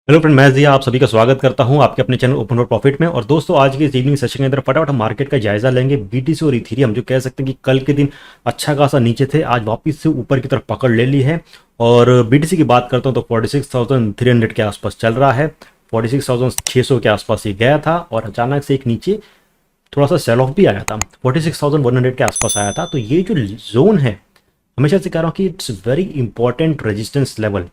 Hello friend, मैं जिया आप सभी का स्वागत करता हूं आपके अपने चैनल ओपन फॉर प्रॉफिट में। और दोस्तों, आज के इस इवनिंग सेशन के अंदर फटाफट हम मार्केट का जायजा लेंगे। बीटीसी और इथेरियम जो कह सकते हैं कि कल के दिन अच्छा खासा नीचे थे, आज वापस से ऊपर की तरफ पकड़ ले ली है। और बीटीसी की बात करता हूं तो 46,300 के आसपास चल रहा है। 46,600 के आसपास ये गया था और अचानक से एक नीचे थोड़ा सा सेल ऑफ भी आया था, 46,100 के आसपास आया था। तो ये जो जोन है, हमेशा से कह रहा हूँ कि it's very important resistance level.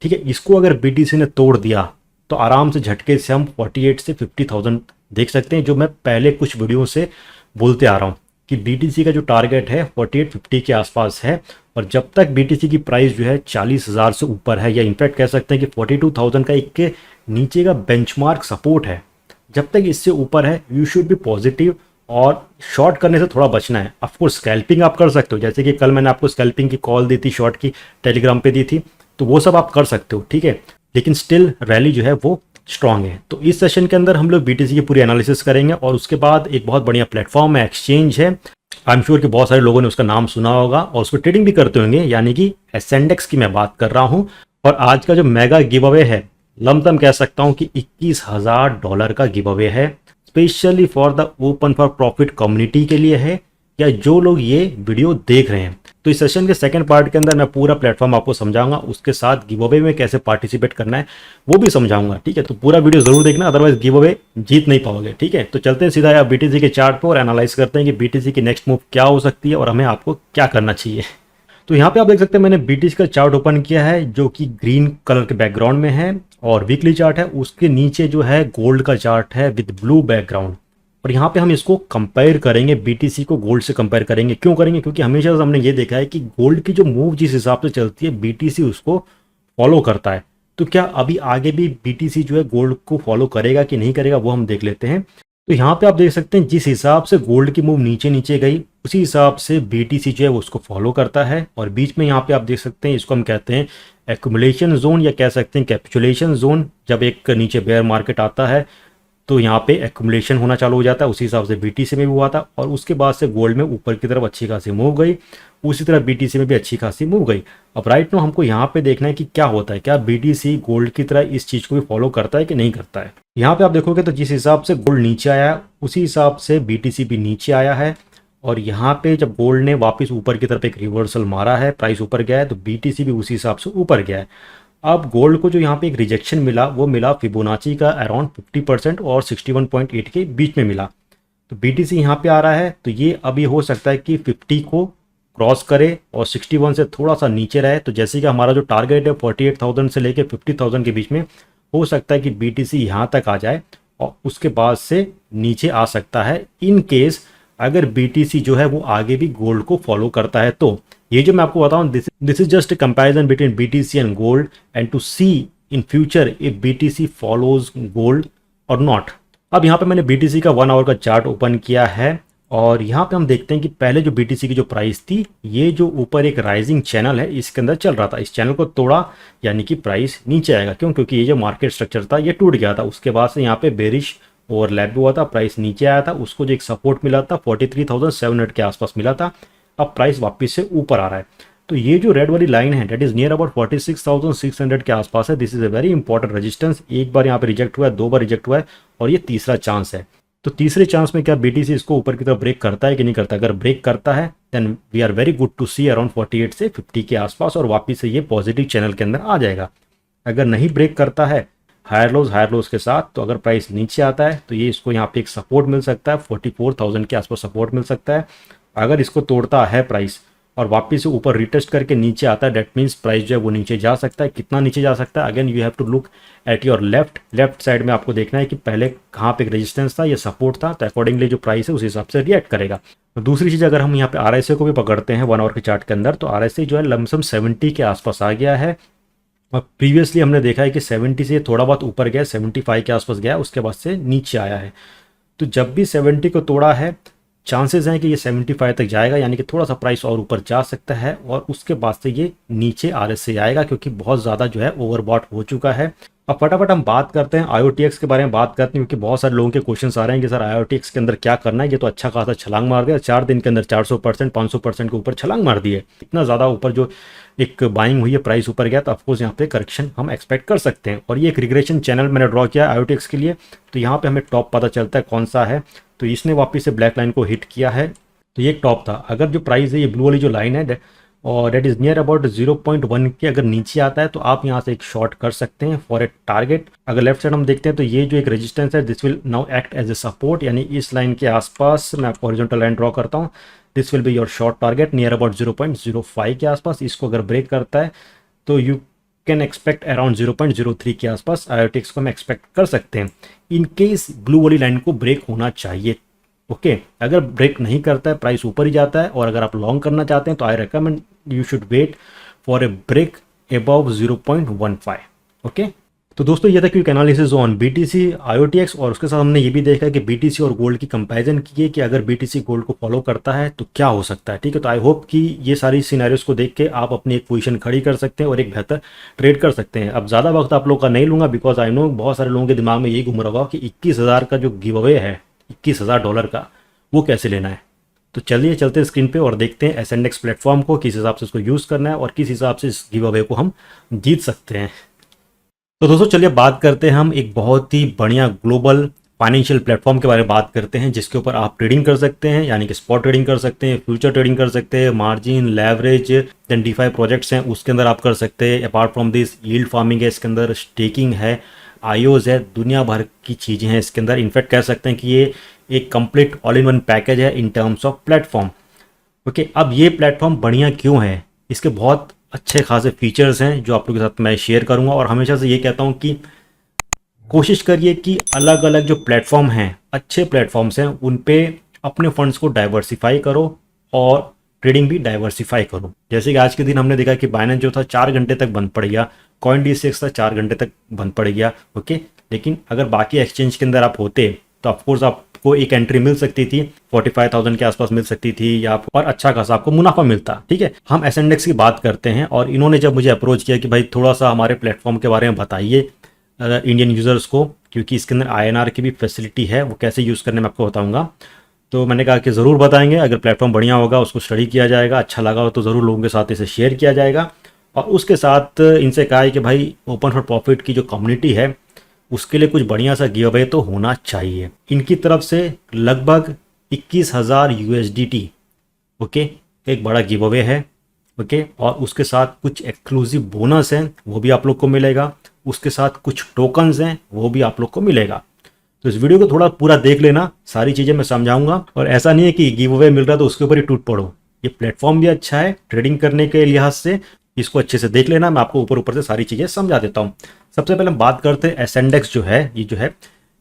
ठीक है, इसको अगर बीटीसी ने तोड़ दिया तो आराम से झटके से हम 48 से 50,000 देख सकते हैं, जो मैं पहले कुछ वीडियो से बोलते आ रहा हूँ कि बीटीसी का जो टारगेट है 48-50 के आसपास है। और जब तक बीटीसी की प्राइस जो है 40,000 से ऊपर है, या इनफैक्ट कह सकते हैं कि 42,000 का एक नीचे का बेंचमार्क सपोर्ट है, जब तक इससे ऊपर है यू शुड बी पॉजिटिव। और शॉर्ट करने से थोड़ा बचना है। ऑफकोर्स स्कैल्पिंग आप कर सकते हो, जैसे कि कल मैंने आपको स्कैल्पिंग की कॉल दी थी, शॉर्ट की टेलीग्राम पे दी थी, तो वो सब आप कर सकते हो। ठीक है, लेकिन स्टिल रैली जो है वो स्ट्रांग है। तो इस सेशन के अंदर हम लोग बीटीसी की पूरी एनालिसिस करेंगे। और उसके बाद एक बहुत बढ़िया प्लेटफॉर्म है, एक्सचेंज है। आई एम श्योर कि बहुत सारे लोगों ने उसका नाम सुना होगा और उस पर ट्रेडिंग भी करते होंगे, यानी कि एसेंडेक्स की मैं बात कर रहा हूँ। और आज का जो मेगा गिव अवे है, लमसम कह सकता हूँ कि $21,000 का गिव अवे है, specially for the open for profit community के लिए है, या जो लोग ये वीडियो देख रहे हैं। तो इस सेशन के सेकंड पार्ट के अंदर मैं पूरा प्लेटफॉर्म आपको समझाऊंगा, उसके साथ गिव अवे में कैसे पार्टिसिपेट करना है वो भी समझाऊंगा। ठीक है, तो पूरा वीडियो जरूर देखना, अदरवाइज गिव अवे जीत नहीं पाओगे। ठीक है, तो चलते हैं सीधा आप बीटीसी के चार्ट पर और एनालाइज करते हैं कि बीटीसी की नेक्स्ट मूव क्या हो सकती है और हमें आपको क्या करना चाहिए। तो यहाँ पे आप देख सकते हैं मैंने बीटीसी का चार्ट ओपन किया है, जो कि ग्रीन कलर के बैकग्राउंड में है, और वीकली चार्ट है। उसके नीचे जो है गोल्ड का चार्ट है विद ब्लू बैकग्राउंड। और यहाँ पे हम इसको कंपेयर करेंगे, बीटीसी को गोल्ड से कंपेयर करेंगे। क्यों करेंगे? क्योंकि हमेशा से हमने ये देखा है कि गोल्ड की जो मूव जिस हिसाब से चलती है, बीटीसी उसको फॉलो करता है। तो क्या अभी आगे भी बीटीसी जो है गोल्ड को फॉलो करेगा कि नहीं करेगा, वो हम देख लेते हैं। तो यहाँ पे आप देख सकते हैं जिस हिसाब से गोल्ड की मूव नीचे नीचे गई, उसी हिसाब से बीटीसी जो है वो उसको फॉलो करता है। और बीच में यहाँ पे आप देख सकते हैं, इसको हम कहते हैं एक्यूमुलेशन जोन, या कह सकते हैं कैपिचुलेशन जोन। जब एक नीचे बेयर मार्केट आता है तो यहाँ पे एक्यूमुलेशन होना चालू हो जाता है, उसी हिसाब से बीटीसी में भी हुआ था। और उसके बाद से गोल्ड में ऊपर की तरफ अच्छी खासी मूव गई, उसी तरह बीटीसी में भी अच्छी खासी मूव गई। अब राइट नो हमको यहाँ पे देखना है कि क्या होता है, क्या बीटीसी गोल्ड की तरह इस चीज़ को भी फॉलो करता है कि नहीं करता है। यहाँ पे आप देखोगे तो जिस हिसाब से गोल्ड नीचे आया, उसी हिसाब से बीटीसी भी नीचे आया है। और यहाँ पे जब गोल्ड ने वापस ऊपर की तरफ एक रिवर्सल मारा है, प्राइस ऊपर गया है, तो बीटीसी भी उसी हिसाब से ऊपर गया है। अब गोल्ड को जो यहाँ पे एक रिजेक्शन मिला, वो मिला फिबोनाची का अराउंड 50% और 61.8 के बीच में मिला। तो बीटीसी यहाँ पे आ रहा है, तो ये अभी हो सकता है कि 50 को क्रॉस करे और 61 से थोड़ा सा नीचे रहे। तो जैसे कि हमारा जो टारगेट है 48,000 से लेके 50,000 के बीच में, हो सकता है कि बीटीसी यहाँ तक आ जाए और उसके बाद से नीचे आ सकता है, इन केस अगर बीटीसी जो है वो आगे भी गोल्ड को फॉलो करता है। तो ये जो मैं आपको बताऊं, this is just comparison between BTC and gold, and to see in future if BTC follows gold और नॉट। अब यहाँ पे मैंने बीटीसी का 1 आवर का चार्ट ओपन किया है, और यहाँ पे हम देखते हैं कि पहले जो बीटीसी की जो प्राइस थी, ये जो ऊपर एक राइजिंग चैनल है इसके अंदर चल रहा था, इस चैनल को तोड़ा यानी कि प्राइस नीचे आएगा। क्यों? क्योंकि ये जो मार्केट स्ट्रक्चर था ये टूट गया था, उसके बाद से यहाँ पे बेरिश ओवरलैप भी हुआ था, प्राइस नीचे आया था, उसको जो एक सपोर्ट मिला था 43,700 के आसपास मिला था। अब प्राइस वापस से ऊपर आ रहा है। तो ये जो रेड वाली लाइन है, डेट इज नियर अबाउट 46,600 के आसपास है। This is a very important resistance. एक बार यहाँ पे रिजेक्ट हुआ है, 2 बार रिजेक्ट हुआ है, और ये तीसरा चांस है। तो तीसरे चांस में क्या बीटीसी इसको ऊपर की तरफ ब्रेक करता है कि नहीं करता? अगर ब्रेक करता है then we are very good to see around 48 से 50 के आसपास, और वापस से ये पॉजिटिव चैनल के अंदर आ जाएगा। अगर नहीं ब्रेक करता है हायर लोज के साथ, तो अगर प्राइस नीचे आता है तो ये इसको यहाँ पे एक सपोर्ट मिल सकता है, 44,000 के आसपास सपोर्ट मिल सकता है। अगर इसको तोड़ता है प्राइस और वापस से ऊपर रिटेस्ट करके नीचे आता है, डेट मीन्स प्राइस जो है वो नीचे जा सकता है। कितना नीचे जा सकता है? Again you have to look at your left side में आपको देखना है कि पहले कहाँ पे एक रेजिस्टेंस था, ये सपोर्ट था, तो अकॉर्डिंगली जो प्राइस है उस हिसाब से रिएक्ट करेगा। दूसरी चीज़, अगर हम यहाँ पे आरएसए को भी पकड़ते हैं 1 आवर के चार्ट के अंदर, तो आरएसए जो है लमसम 70 के आसपास आ गया है। और प्रीवियसली हमने देखा है कि 70 से थोड़ा बहुत ऊपर गया, 75 के आसपास गया, उसके बाद से नीचे आया है। तो जब भी 70 को तोड़ा है, चांसेस हैं कि ये 75 तक जाएगा, यानी कि थोड़ा सा प्राइस और ऊपर जा सकता है, और उसके बाद से ये नीचे आरएसए आएगा, क्योंकि बहुत ज़्यादा जो है ओवरबॉट हो चुका है। अब फटाफट हम बात करते हैं IOTX के बारे में बात करते हैं, क्योंकि बहुत सारे लोगों के क्वेश्चंस आ रहे हैं कि सर IOTX के अंदर क्या करना है। ये तो अच्छा खासा छलांग मार दिया, 4 दिन के अंदर 400% 500% के ऊपर छलांग मार दी है। इतना ज़्यादा ऊपर जो एक बाइंग हुई है, प्राइस ऊपर गया, तो ऑफकोर्स यहाँ पे करेक्शन हम एक्सपेक्ट कर सकते हैं। और ये एक रिग्रेशन चैनल मैंने ड्रॉ किया IOTX के लिए, तो यहाँ पर हमें टॉप पता चलता है कौन सा है। तो इसने वापस से ब्लैक लाइन को हिट किया है, तो ये एक टॉप था। अगर जो प्राइस है, ये ब्लू वाली जो लाइन है और डेट इज़ नियर अबाउट 0.1 के अगर नीचे आता है तो आप यहाँ से एक शॉर्ट कर सकते हैं फॉर ए टारगेट। अगर लेफ्ट साइड हम देखते हैं तो ये जो एक रेजिस्टेंस है, this will now act as a support, यानी इस लाइन के आसपास मैं आपको हॉरिजॉन्टल लाइन ड्रॉ करता हूँ। This will be your short target near about 0.05 के आसपास। इसको अगर ब्रेक करता है तो यू कैन एक्सपेक्ट अराउंड 0.03 के आसपास IOTX को हम एक्सपेक्ट कर सकते हैं। इन केस ब्लू वाली लाइन को ब्रेक होना चाहिए। ओके अगर ब्रेक नहीं करता है, प्राइस ऊपर ही जाता है, और अगर आप लॉन्ग करना चाहते हैं तो I recommend you should wait for a break above 0.15। Okay तो दोस्तों ये था quick analysis on BTC IOTX, और उसके साथ हमने ये भी देखा कि BTC और गोल्ड की कंपैरिजन की है कि अगर BTC गोल्ड को फॉलो करता है तो क्या हो सकता है। ठीक है, तो आई होप कि ये सारी सिनेरियोज को देख के आप अपनी एक पोजीशन खड़ी कर सकते हैं और एक बेहतर ट्रेड कर सकते हैं। अब ज़्यादा वक्त आप लोग का नहीं लूँगा, बिकॉज आई नो बहुत सारे लोगों के दिमाग में यही घूम रहा होगा कि 21,000 का जो गिव अवे है, $21,000 का, वो कैसे लेना है। तो चलिए चलते हैं स्क्रीन पे और देखते हैं SNX प्लेटफॉर्म को, किस हिसाब से उसको यूज़ करना है और किस हिसाब से इस गिव अवे को हम जीत सकते हैं। तो दोस्तों चलिए बात करते हैं हम एक बहुत ही बढ़िया ग्लोबल फाइनेंशियल प्लेटफॉर्म के बारे में बात करते हैं, जिसके ऊपर आप ट्रेडिंग कर सकते हैं, यानी कि स्पॉट ट्रेडिंग कर सकते हैं, फ्यूचर ट्रेडिंग कर सकते हैं, margin, leverage, then DeFi projects हैं उसके अंदर आप कर सकते हैं। Apart from this yield farming है इसके अंदर, स्टेकिंग है, IOs है, दुनिया भर की चीज़ें हैं इसके अंदर। इनफैक्ट कह सकते हैं कि ये एक complete all in one package है in terms of platform. Okay अब ये प्लेटफॉर्म बढ़िया क्यों है, इसके बहुत अच्छे खासे फीचर्स हैं जो आप लोगों के साथ मैं शेयर करूंगा। और हमेशा से ये कहता हूं कि कोशिश करिए कि अलग अलग जो प्लेटफॉर्म हैं, अच्छे प्लेटफॉर्म्स हैं, उन पे अपने फंड्स को डाइवर्सिफाई करो और ट्रेडिंग भी डाइवर्सिफाई करो। जैसे कि आज के दिन हमने देखा कि बाइनेंस जो था 4 घंटे तक बंद पड़ गया, CoinDCX था 4 घंटे तक बंद पड़ गया। ओके लेकिन अगर बाकी एक्सचेंज के अंदर आप होते तो ऑफकोर्स आपको एक एंट्री मिल सकती थी, 45,000 के आसपास मिल सकती थी, या और अच्छा खासा आपको मुनाफा मिलता। ठीक है, हम SNX की बात करते हैं, और इन्होंने जब मुझे अप्रोच किया कि भाई थोड़ा सा हमारे प्लेटफॉर्म के बारे में बताइए इंडियन यूज़र्स को, क्योंकि इसके अंदर INR की भी फैसिलिटी है, वो कैसे यूज़ करने में आपको बताऊंगा। तो मैंने कहा कि ज़रूर बताएंगे, अगर प्लेटफॉर्म बढ़िया होगा उसको स्टडी किया जाएगा, अच्छा लगा हो तो ज़रूर लोगों के साथ इसे शेयर किया जाएगा। और उसके साथ इनसे कहा है कि भाई ओपन फॉर प्रॉफिट की जो कम्युनिटी है उसके लिए कुछ बढ़िया सा गिव अवे तो होना चाहिए। इनकी तरफ से लगभग 21,000 USDT ओके एक बड़ा गिव अवे है। ओके और उसके साथ कुछ एक्सक्लूसिव बोनस हैं वो भी आप लोग को मिलेगा, उसके साथ कुछ टोकन्स हैं वो भी आप लोग को मिलेगा। तो इस वीडियो को थोड़ा पूरा देख लेना, सारी चीज़ें मैं समझाऊंगा। और ऐसा नहीं है कि गिव अवे मिल रहा है तो उसके ऊपर ही टूट पड़ो, ये प्लेटफॉर्म भी अच्छा है ट्रेडिंग करने के लिहाज से, इसको अच्छे से देख लेना। मैं आपको ऊपर ऊपर से सारी चीज़ें समझा देता हूँ। सबसे पहले हम बात करते हैं SNX जो है, ये जो है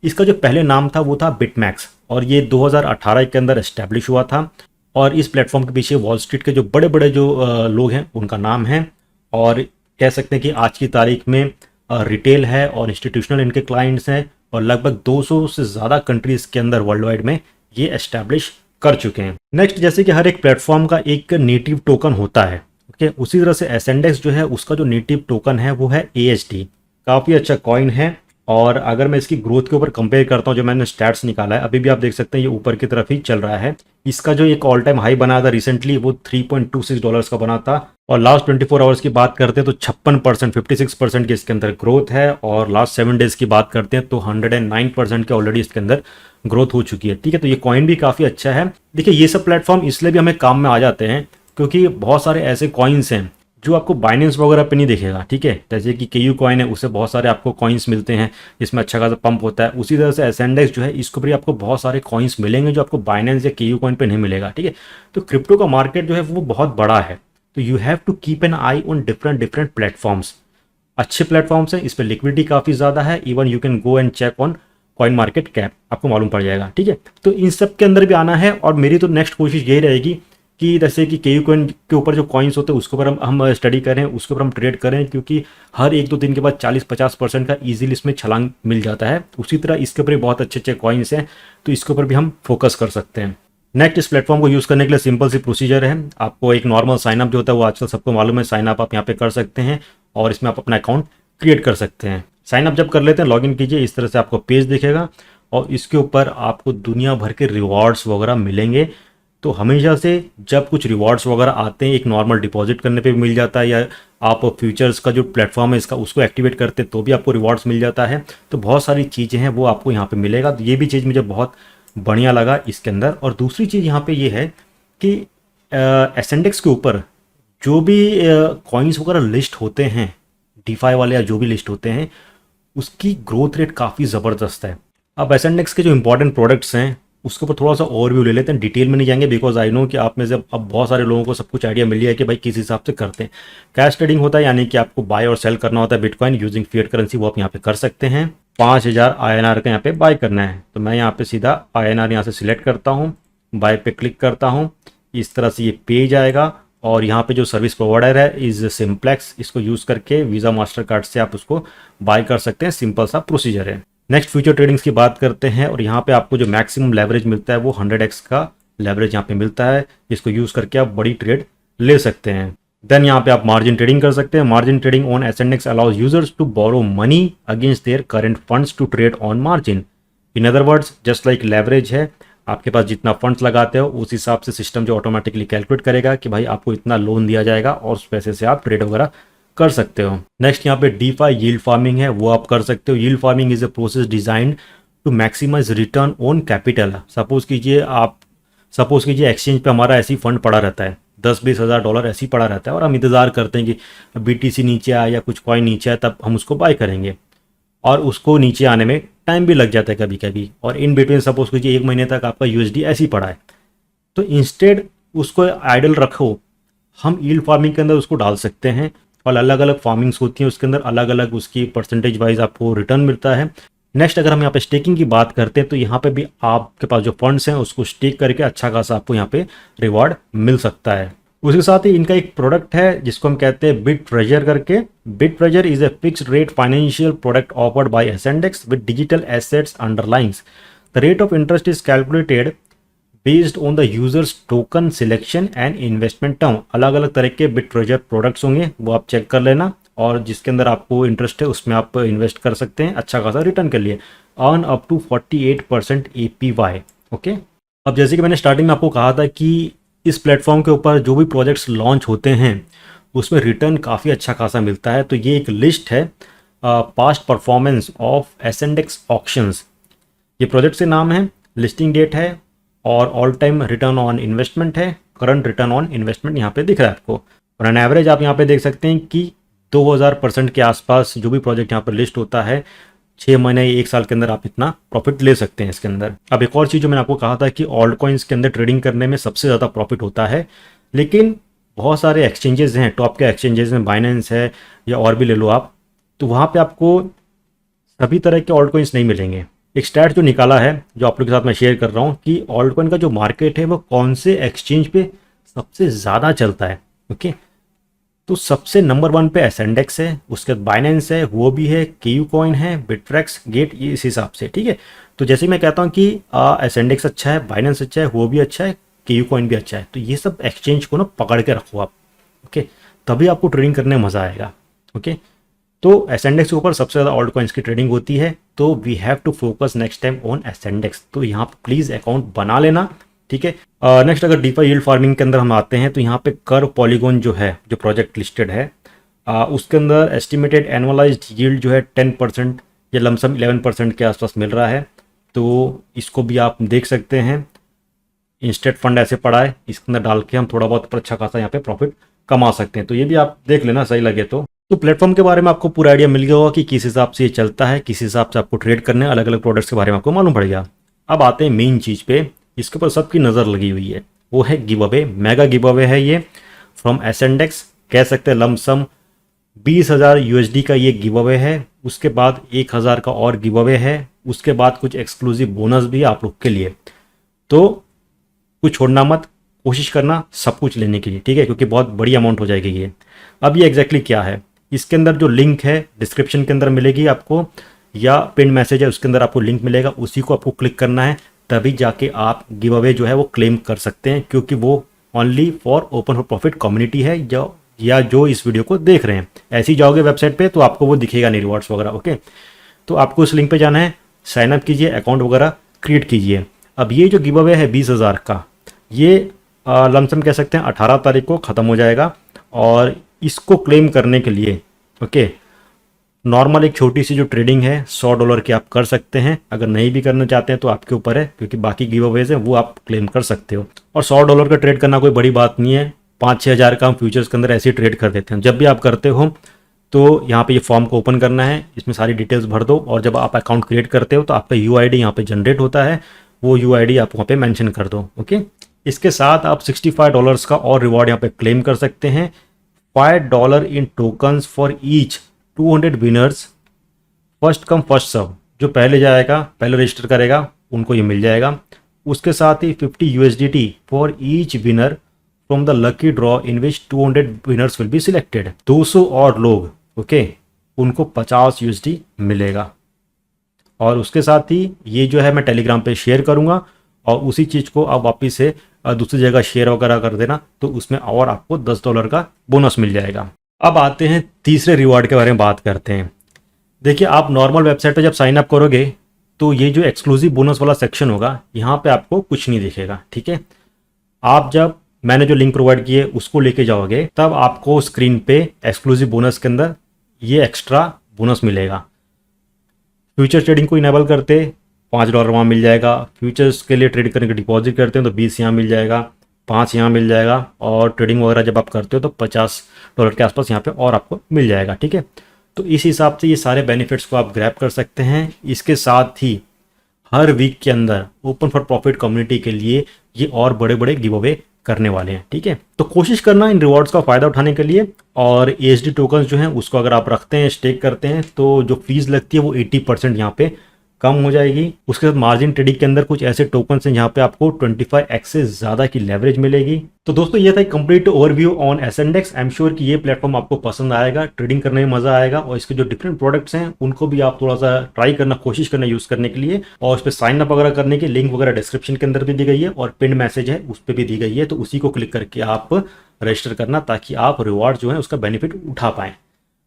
इसका जो पहले नाम था वो था BitMax, और ये 2018 के अंदर एस्टेब्लिश हुआ था। और इस प्लेटफॉर्म के पीछे वॉल स्ट्रीट के जो बड़े बड़े जो लोग हैं उनका नाम है, और कह सकते हैं कि आज की तारीख में रिटेल है और इंस्टीट्यूशनल इनके क्लाइंट्स हैं, और लगभग 200 से ज़्यादा कंट्रीज़ के अंदर वर्ल्ड वाइड में ये एस्टैब्लिश कर चुके हैं। नेक्स्ट, जैसे कि हर एक प्लेटफॉर्म का एक नेटिव टोकन होता है, ओके उसी तरह से SNX जो है उसका जो नेटिव टोकन है वो है AST। काफ़ी अच्छा कॉइन है, और अगर मैं इसकी ग्रोथ के ऊपर कंपेयर करता हूँ, जो मैंने स्टैट्स निकाला है, अभी भी आप देख सकते हैं ये ऊपर की तरफ ही चल रहा है। इसका जो एक ऑल टाइम हाई बना था रिसेंटली वो $3.26 का बना था, और लास्ट 24 आवर्स की बात करते हैं तो 56% 56% की इसके अंदर ग्रोथ है, और लास्ट 7 डेज की बात करते हैं तो 109% के ऑलरेडी इसके अंदर ग्रोथ हो चुकी है। ठीक है, तो ये कॉइन भी काफ़ी अच्छा है। देखिए ये सब प्लेटफॉर्म इसलिए भी हमें काम में आ जाते हैं क्योंकि बहुत सारे ऐसे कॉइन्स हैं जो आपको बाइनेंस वगैरह पे नहीं दिखेगा। ठीक है, जैसे कि KU कॉइन है, उससे बहुत सारे आपको कॉइन्स मिलते हैं जिसमें अच्छा खासा पंप होता है। उसी तरह से SNX जो है इसको भी आपको बहुत सारे कॉइन्स मिलेंगे जो आपको बाइनेंस या KU कॉइन पे नहीं मिलेगा। ठीक है, तो क्रिप्टो का मार्केट जो है वो बहुत बड़ा है, तो you have to keep an eye on different platforms. अच्छे प्लेटफॉर्म्स हैं, इस पर लिक्विडिटी काफ़ी ज़्यादा है, even you can go and check on coin market cap, आपको मालूम पड़ जाएगा। ठीक है, तो इन सब के अंदर भी आना है, और मेरी तो नेक्स्ट कोशिश यही रहेगी कि जैसे कि KU कॉइन के ऊपर जो कॉइन्स होते हैं उसके ऊपर हम स्टडी करें, उसके ऊपर हम ट्रेड करें, क्योंकि हर 1-2 दिन के बाद 40-50% का ईजिली इसमें छलांग मिल जाता है। उसी तरह इसके ऊपर बहुत अच्छे कॉइन्स हैं, तो इसके ऊपर भी हम फोकस कर सकते हैं। नेक्स्ट, इस प्लेटफॉर्म को यूज़ करने के लिए सिंपल सी प्रोसीजर है। आपको एक नॉर्मल साइनअप जो होता है वो आजकल सबको मालूम है, साइनअप आप यहाँ पे कर सकते हैं और इसमें आप अपना अकाउंट क्रिएट कर सकते हैं। साइन अप जब कर लेते हैं, लॉगिन कीजिए, इस तरह से आपको पेज दिखेगा और इसके ऊपर आपको दुनिया भर के रिवॉर्ड्स वगैरह मिलेंगे। तो हमेशा से जब कुछ रिवॉर्ड्स वगैरह आते हैं, एक नॉर्मल डिपॉजिट करने पे भी मिल जाता है, या आप फ्यूचर्स का जो प्लेटफॉर्म है इसका उसको एक्टिवेट करते हैं तो भी आपको रिवॉर्ड्स मिल जाता है। तो बहुत सारी चीज़ें हैं वो आपको यहाँ पे मिलेगा। तो ये भी चीज़ मुझे बहुत बढ़िया लगा इसके अंदर। और दूसरी चीज़ यहाँ पे ये है कि एसेंडेक्स के ऊपर जो भी कॉइन्स वगैरह लिस्ट होते हैं, डीफाई वाले या जो भी लिस्ट होते हैं, उसकी ग्रोथ रेट काफ़ी ज़बरदस्त है। अब एसेंडेक्स के जो इंपॉर्टेंट प्रोडक्ट्स हैं उसके ऊपर थोड़ा सा ओवरव्यू ले लेते हैं, डिटेल में नहीं जाएंगे, बिकॉज आई नो कि आप में से अब बहुत सारे लोगों को सब कुछ आइडिया मिल गया है कि भाई किस हिसाब से करते हैं। कैश ट्रेडिंग होता है, यानी कि आपको बाय और सेल करना होता है बिटकॉइन यूजिंग फिएट करेंसी, वो आप यहाँ पे कर सकते हैं। 5000 INR का यहाँ पे बाय करना है, तो मैं यहाँ पे सीधा INR यहाँ से सिलेक्ट करता हूँ, बाय पे क्लिक करता हूँ, इस तरह से ये पेज आएगा। और यहाँ पे जो सर्विस प्रोवाइडर है इज सिंप्लेक्स, इसको यूज़ करके वीज़ा मास्टर कार्ड से आप उसको बाय कर सकते हैं, सिंपल सा प्रोसीजर है। नेक्स्ट फ्यूचर ट्रेडिंग्स की बात करते हैं, और यहाँ पे आपको जो मैक्सिमम लेवरेज मिलता है वो 100x का लेवरेज यहाँ पे मिलता है, इसको यूज़ करके आप बड़ी ट्रेड ले सकते हैं। देन यहाँ पे आप मार्जिन ट्रेडिंग कर सकते हैं। Margin trading on AscendEX allows users to borrow money against their current funds to trade on margin. In other words just like leverage है, आपके पास जितना फंड्स लगाते हो उस हिसाब से सिस्टम जो ऑटोमेटिकली कैलकुलेट करेगा कि भाई आपको इतना लोन दिया जाएगा और उस पैसे से आप ट्रेड वगैरह कर सकते हो। नेक्स्ट यहाँ पे डीफाई यील्ड फार्मिंग है, वो आप कर सकते हो। Yield farming is a process designed to maximise return on capital. Suppose कीजिए एक्सचेंज पे हमारा ऐसी फंड पड़ा रहता है, 10-20 हज़ार डॉलर ऐसी पड़ा रहता है, और हम इंतज़ार करते हैं कि BTC नीचे आए या कुछ कॉइन नीचे आए तब हम उसको बाय करेंगे, और उसको नीचे आने में टाइम भी लग जाता है कभी कभी। और इन बिटवीन सपोज कीजिए 1 महीने तक आपका USD ऐसी पड़ा है, तो इंस्टेड उसको आइडल रखो, हम यील्ड फार्मिंग के अंदर उसको डाल सकते हैं। और अलग अलग फार्मिंग्स होती हैं, उसके अंदर अलग अलग उसकी परसेंटेज वाइज आपको रिटर्न मिलता है। नेक्स्ट अगर हम यहाँ पे स्टेकिंग की बात करते हैं, तो यहाँ पे भी आपके पास जो फंड्स हैं उसको स्टेक करके अच्छा खासा आपको यहाँ पे रिवॉर्ड मिल सकता है। उसके साथ ही इनका एक प्रोडक्ट है जिसको हम कहते हैं बिट ट्रेजर करके। Bit treasure is a fixed rate financial product offered by AscendEX with digital assets underlyings. The rate of interest is calculated based on the user's token selection and investment term. अलग अलग तरह के bit treasure products होंगे, वो आप check कर लेना, और जिसके अंदर आपको इंटरेस्ट है उसमें आप इन्वेस्ट कर सकते हैं अच्छा खासा रिटर्न के लिए। Earn up to 48% APY। Okay, अब जैसे कि मैंने स्टार्टिंग में आपको कहा था कि इस प्लेटफॉर्म के ऊपर जो भी प्रोजेक्ट्स लॉन्च होते हैं उसमें रिटर्न काफ़ी अच्छा खासा मिलता है। तो ये एक लिस्ट है, पास्ट परफॉर्मेंस ऑफ एसेंडेक्स ऑक्शंस, ये प्रोजेक्ट से नाम है, लिस्टिंग डेट है, और all time return on investment है, करंट रिटर्न ऑन इन्वेस्टमेंट यहाँ पे दिख रहा है आपको। और एन एवरेज आप यहाँ पे देख सकते हैं कि 2000% के आसपास जो भी प्रोजेक्ट यहाँ पर लिस्ट होता है, 6 महीने 1 साल के अंदर आप इतना प्रॉफिट ले सकते हैं इसके अंदर। अब एक और चीज़ जो मैंने आपको कहा था कि ऑल्ट कॉइन्स के अंदर ट्रेडिंग करने में सबसे ज़्यादा प्रॉफिट होता है, लेकिन बहुत सारे एक्सचेंजेस हैं, टॉप के एक्सचेंजेस में बाइनेंस है या और भी ले लो आप, तो वहाँ पे आपको सभी तरह के ऑल्ट कॉइन्स नहीं मिलेंगे। एक स्टैट जो निकाला है जो आप लोग के साथ मैं शेयर कर रहा हूँ कि ऑल्ट कॉइन का जो मार्केट है वो कौन से एक्सचेंज पे सबसे ज़्यादा चलता है। ओके, तो सबसे नंबर 1 पे एसेंडेक्स है, उसके बाद बाइनेंस है, वो भी है, KU कॉइन है, बिटफ्रेक्स, गेट, ये इस हिसाब से। ठीक है, तो जैसे मैं कहता हूँ कि एसेंडेक्स अच्छा है, बाइनेंस अच्छा है, वो भी अच्छा है, KU कॉइन भी अच्छा है, तो ये सब एक्सचेंज को ना पकड़ के रखो आप। ओके, तभी आपको ट्रेडिंग करने में मज़ा आएगा। ओके, तो एसेंडेक्स के ऊपर सबसे ज़्यादा ऑल्ट कॉइन्स की ट्रेडिंग होती है, तो we have to focus next time on AscendEX. तो यहाँ पर प्लीज़ अकाउंट बना लेना। ठीक है, नेक्स्ट अगर डीफाई यील्ड फार्मिंग के अंदर हम आते हैं, तो यहाँ पे कर्व पॉलीगॉन जो है, जो प्रोजेक्ट लिस्टेड है, उसके अंदर एस्टिमेटेड एनुअलाइज्ड यील्ड जो है 10% या लमसम 11% के आसपास मिल रहा है। तो इसको भी आप देख सकते हैं, इंस्टेंट फंड ऐसे पड़ा है, इसके अंदर डाल के हम थोड़ा बहुत अच्छा खासा यहाँ पे प्रॉफिट कमा सकते हैं। तो ये भी आप देख लेना सही लगे तो प्लेटफॉर्म के बारे में आपको पूरा आइडिया मिल गया होगा कि किस हिसाब से ये चलता है, किस हिसाब से आपको ट्रेड करने, अलग अलग प्रोडक्ट्स के बारे में आपको मालूम पड़ गया। अब आते हैं मेन चीज़ पे, इसके ऊपर सबकी नज़र लगी हुई है, वो है give away. Mega give away है ये फ्रॉम एसेंडेक्स, कह सकते हैं लमसम 20,000 USD का ये गिव अवे है। उसके बाद 1,000 का और गिव अवे है, उसके बाद कुछ एक्सक्लूसिव बोनस भी है आप लोग के लिए। तो कुछ छोड़ना मत, कोशिश करना सब कुछ लेने के लिए, ठीक है, क्योंकि बहुत बड़ी अमाउंट हो जाएगी ये। अब ये एग्जैक्टली क्या है, इसके अंदर जो लिंक है डिस्क्रिप्शन के अंदर मिलेगी आपको, या पिन मैसेज है उसके अंदर आपको लिंक मिलेगा, उसी को आपको क्लिक करना है, तभी जाके आप गिव अवे जो है वो क्लेम कर सकते हैं, क्योंकि वो only for open for profit community है, जो या जो इस वीडियो को देख रहे हैं। ऐसे ही जाओगे वेबसाइट पे तो आपको वो दिखेगा नहीं रिवॉर्ड्स वगैरह। ओके, तो आपको उस लिंक पे जाना है, साइनअप कीजिए, अकाउंट वगैरह क्रिएट कीजिए। अब ये जो गिव अवे है 20,000 का, ये लमसम कह सकते हैं 18 तारीख को ख़त्म हो जाएगा। और इसको क्लेम करने के लिए ओके, नॉर्मल एक छोटी सी जो ट्रेडिंग है $100 की आप कर सकते हैं। अगर नहीं भी करना चाहते हैं तो आपके ऊपर है, क्योंकि बाकी गिव अवेज हैं वो आप क्लेम कर सकते हो। और $100 का ट्रेड करना कोई बड़ी बात नहीं है। 5-6 हज़ार का हम फ्यूचर्स के अंदर ऐसे ही ट्रेड कर देते हैं। जब भी आप करते हो तो यहाँ पे ये फॉर्म को ओपन करना है, इसमें सारी डिटेल्स भर दो, और जब आप अकाउंट क्रिएट करते हो तो आपका UID यहाँ पे जनरेट होता है, वो UID आप वहाँ पे मेंशन कर दो। ओके, इसके साथ आप $65 का और रिवॉर्ड यहाँ पे क्लेम कर सकते हैं। $5 in tokens for each 200 winners, first come first serve. जो पहले जाएगा, पहले रजिस्टर करेगा, उनको ये मिल जाएगा। उसके साथ ही 50 USDT for each winner from the lucky draw in which 200 winners will be selected. 200 और लोग ओके, उनको 50 USD मिलेगा। और उसके साथ ही ये जो है मैं टेलीग्राम पे शेयर करूंगा, और उसी चीज़ को आप वापिस से दूसरी जगह शेयर वगैरह कर देना, तो उसमें और आपको $10 का बोनस मिल जाएगा। अब आते हैं तीसरे रिवॉर्ड के बारे में बात करते हैं। देखिए, आप नॉर्मल वेबसाइट पे जब साइन अप करोगे तो ये जो एक्सक्लूसिव बोनस वाला सेक्शन होगा, यहाँ पे आपको कुछ नहीं दिखेगा। ठीक है, आप जब मैंने जो लिंक प्रोवाइड किए उसको लेके जाओगे, तब आपको स्क्रीन पे एक्सक्लूसिव बोनस के अंदर ये एक्स्ट्रा बोनस मिलेगा। फ्यूचर ट्रेडिंग को इनेबल करते $5 वहाँ मिल जाएगा। फ्यूचर्स के लिए ट्रेड करने के डिपॉजिट करते हैं तो 20 यहाँ मिल जाएगा, 5 यहाँ मिल जाएगा। और ट्रेडिंग वगैरह जब आप करते हो तो $50 के आसपास यहाँ पे और आपको मिल जाएगा। ठीक है, तो इस हिसाब से ये सारे बेनिफिट्स को आप ग्रैब कर सकते हैं। इसके साथ ही हर वीक के अंदर ओपन फॉर प्रॉफिट कम्युनिटी के लिए ये और बड़े बड़े गिव अवे करने वाले हैं। ठीक है, तो कोशिश करना इन रिवॉर्ड्स का फ़ायदा उठाने के लिए। और ASD टोकन्स जो हैं उसको अगर आप रखते हैं, स्टेक करते हैं, तो जो फीस लगती है वो 80% यहाँ पे कम हो जाएगी। उसके साथ मार्जिन ट्रेडिंग के अंदर कुछ ऐसे टोकन्स हैं जहाँ पे आपको 25x से ज़्यादा की लेवरेज मिलेगी। तो दोस्तों, ये था एक complete overview on AscendEX. I am sure कि ये प्लेटफॉर्म आपको पसंद आएगा, ट्रेडिंग करने में मजा आएगा, और इसके जो डिफरेंट प्रोडक्ट्स हैं उनको भी आप थोड़ा सा ट्राई करना, कोशिश करना यूज़ करने के लिए। और उस पर साइन अप वगैरह करने की लिंक वगैरह डिस्क्रिप्शन के अंदर भी दी गई है, और पिन मैसेज है उस पर भी दी गई है, तो उसी को क्लिक करके आप रजिस्टर करना, ताकि आप रिवॉर्ड जो है उसका बेनिफिट उठा पाएँ।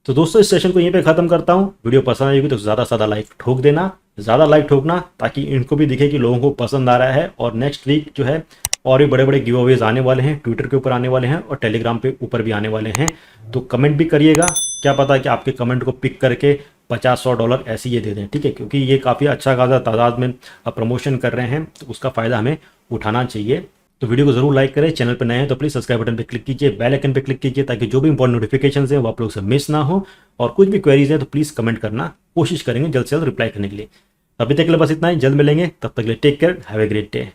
तो दोस्तों, इस सेशन को यहीं पे खत्म करता हूँ। वीडियो पसंद आएगी तो ज़्यादा से ज़्यादा लाइक ठोक देना, ज़्यादा लाइक ठोकना, ताकि इनको भी दिखे कि लोगों को पसंद आ रहा है। और नेक्स्ट वीक जो है और भी बड़े बड़े गिव अवेज आने वाले हैं, ट्विटर के ऊपर आने वाले हैं और टेलीग्राम पे ऊपर भी आने वाले हैं। तो कमेंट भी करिएगा, क्या पता कि आपके कमेंट को पिक करके $50-100 ऐसे ये दे दें। ठीक है, क्योंकि ये काफ़ी अच्छा खासा तादाद में प्रमोशन कर रहे हैं, तो उसका फ़ायदा हमें उठाना चाहिए। तो वीडियो को जरूर लाइक करें, चैनल पर नए हैं तो प्लीज़ सब्सक्राइब बटन पे क्लिक कीजिए, बेल आइकन पे क्लिक कीजिए, ताकि जो भी इंपॉर्टेंट नोटिफिकेशंस हैं वो आप लोग से मिस ना हो। और कुछ भी क्वेरीज है तो प्लीज़ कमेंट करना, कोशिश करेंगे जल्द से जल्द रिप्लाई करने के लिए। अभी तक के लिए बस इतना ही, जल्द मिलेंगे, तब तक के लिए take care, have a great day.